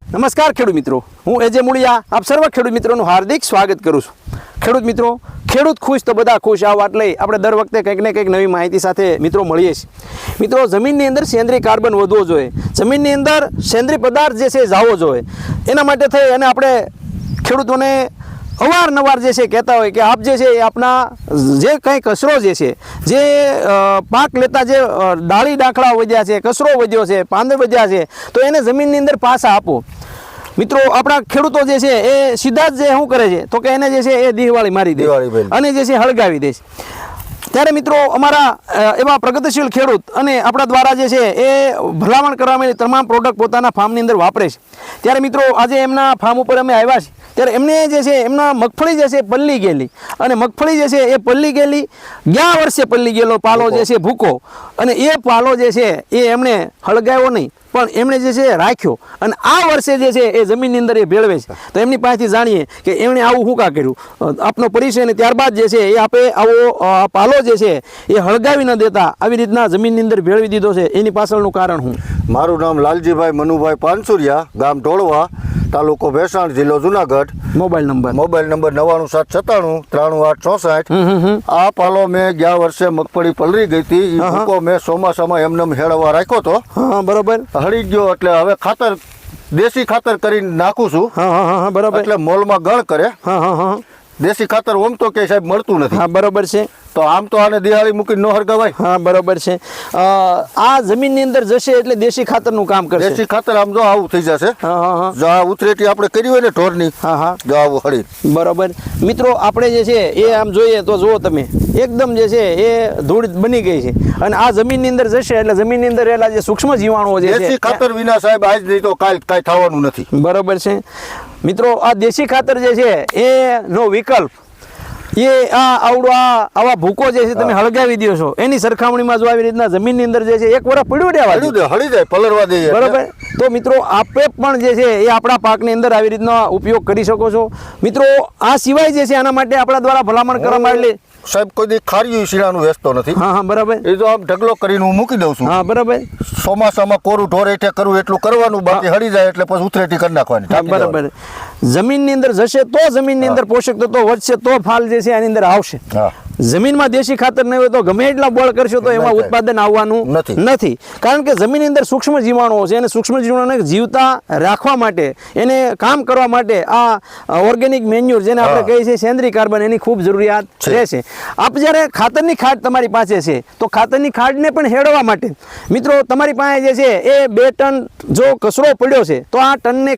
નમસ્કાર ખેડૂત મિત્રો, હું એજે મુળિયા આપ સર્વ ખેડૂત મિત્રોનું હાર્દિક સ્વાગત કરું છું. ખેડૂત મિત્રો, ખેડૂત ખુશ તો બધા ખુશ આ વાત લઈ આપણે દર વખતે કંઈક ને કંઈક નવી માહિતી સાથે મિત્રો મળીએ છીએ. મિત્રો, જમીનની અંદર સેન્દ્રીય કાર્બન વધવો જોઈએ, જમીનની અંદર સેન્દ્રીય પદાર્થ જે છે એ જાવો જોઈએ. એના માટે થઈ અને આપણે ખેડૂતોને અવારનવાર જે છે કહેતા હોય કે આપ જે છે એ આપના જે કંઈ કચરો જે છે, જે પાક લેતા જે ડાળી ડાંખળા વધ્યા છે, કચરો વધ્યો છે, પાંદર વધ્યા છે, તો એને જમીનની અંદર પાછા આપો. મિત્રો, આપણા ખેડૂતો જે છે એ સીધા જ જે શું કરે છે તો કે એને જે છે એ દિવાળી મારી દે અને જે છે હળગાવી દે. ત્યારે મિત્રો, અમારા એવા પ્રગતિશીલ ખેડૂત અને આપણા દ્વારા જે છે એ ભલામણ કરવામાં તમામ પ્રોડક્ટ પોતાના ફાર્મની અંદર વાપરે છે. ત્યારે મિત્રો, આજે એમના ફાર્મ ઉપર અમે આવ્યા છીએ. ત્યારે એમને જે છે એમના મગફળી જે છે પલ્લી ગયેલી, અને મગફળી જે છે એ પલ્લી ગયેલી ગયા વર્ષે પલ્લી ગયેલો પાલો જે છે ભૂકો, અને એ પાલો જે છે એ એમણે હળગાવ્યો નહીં પણ એમણે જે છે રાખ્યો, અને આ વર્ષે જે છે એ જમીનની અંદર એ ભેળવે છે. તો એમની પાસેથી જાણીએ કે એમણે આવું શું કા કર્યું, આપનો પરિચય, અને ત્યારબાદ જે છે એ આપે આવો પાલો જે છે એ હળગાવી ન દેતા આવી રીતના જમીનની અંદર ભેળવી દીધો છે, એની પાછળનું કારણ શું? મારું નામ લાલજીભાઈ મનુભાઈ પાનસુરિયા, ગામ ઢોળવા, તાલુકો ભેસાણ, જિલ્લો જુનાગઢ. Mobile number 99,797,3864. આ પાલો મેં ગયા વર્ષે મગફળી પલરી ગઈ હતી, એ ભૂકો મેં ચોમાસામાં એમને હેળવા રાખ્યો હતો. બરોબર. હળી ગયો એટલે હવે ખાતર દેશી ખાતર કરીને નાખું છું. બરોબર. એટલે મોલમાં ગણ કરે. દેશી ખાતર ઓમ તો કે સાહેબ મળતું નથી. હા, બરોબર છે. તો આમ તો આને દિવાળી મૂકીને ન હરગાવાય. હા, બરોબર છે. આ જમીનની અંદર જશે એટલે દેશી ખાતરનું કામ કરશે. દેશી ખાતર આમ જો આવું થઈ જશે. જો આ ઉથરેટી આપણે કરી હોય ને ઢોરની, જો આવું હળી. બરોબર. મિત્રો, આપણે જે છે એ આમ જોઈએ તો જુઓ તમે, એકદમ જે છે એ ધૂળ બની ગઈ છે, અને આ જમીનની અંદર જશે એટલે જમીનની અંદર રહેલા જે સૂક્ષ્મ જીવાણુઓ જે છે, દેશી ખાતર વિના સાહેબ આજ નહીં તો કાલ કાંઈ થવાનું નથી. બરોબર છે. મિત્રો, આ દેશી ખાતર જે છે એ નો વિકલ્પ એ આવા ભૂકો જે છે તમે હળગાવી દો છો, એની સરખામણીમાં જો આવી રીતના જમીનની અંદર જે છે એક વર્ષ પડ્યું દેવા હળી જાય, પલરવા દઈએ. બરોબર. તો મિત્રો, આપે પણ જે છે એ આપણા પાકની અંદર આવી રીતના ઉપયોગ કરી શકો છો. મિત્રો, આ સિવાય જે છે આના માટે આપણા દ્વારા ભલામણ કરવામાં આવેલી સાહેબ કોઈ દી ખારીયું શીણાનું વેચતો નથી. હા, બરાબર. એ તો આમ ઢગલો કરીને હું મૂકી દઉં છું. હા, બરાબર. ચોમાસામાં કોરું ઢોર હેઠે કરવું એટલું કરવાનું, બાકી હળી જાય એટલે પછી ઉથરેટી કરી નાખવાની. બરાબર. જમીનની અંદર જશે તો જમીનની અંદર પોષક તત્વો વધશે તો ફાલ જે છે આની અંદર આવશે. જમીનમાં દેશી ખાતર નહીં હોય તો ગમે એટલા બળ કરશો તો એમાં ઉત્પાદન આવવાનું નથી. કારણ કે જમીનની અંદર સૂક્ષ્મ જીવાણુઓ છે, અને સૂક્ષ્મ જીવાણુઓને જીવતા રાખવા માટે, એને કામ કરવા માટે આ ઓર્ગેનિક મેન્યુર જેને આપણે કહીએ છીએ સેન્દ્રીય કાર્બન, એની ખૂબ જરૂરિયાત રહેશે. આપ જ્યારે ખાતરની ખાડ તમારી પાસે છે તો ખાતરની ખાડને પણ હેડવા માટે મિત્રો તમારી પાસે જે છે એ 2 ટન જો કચરો પડ્યો છે તો આ ટનને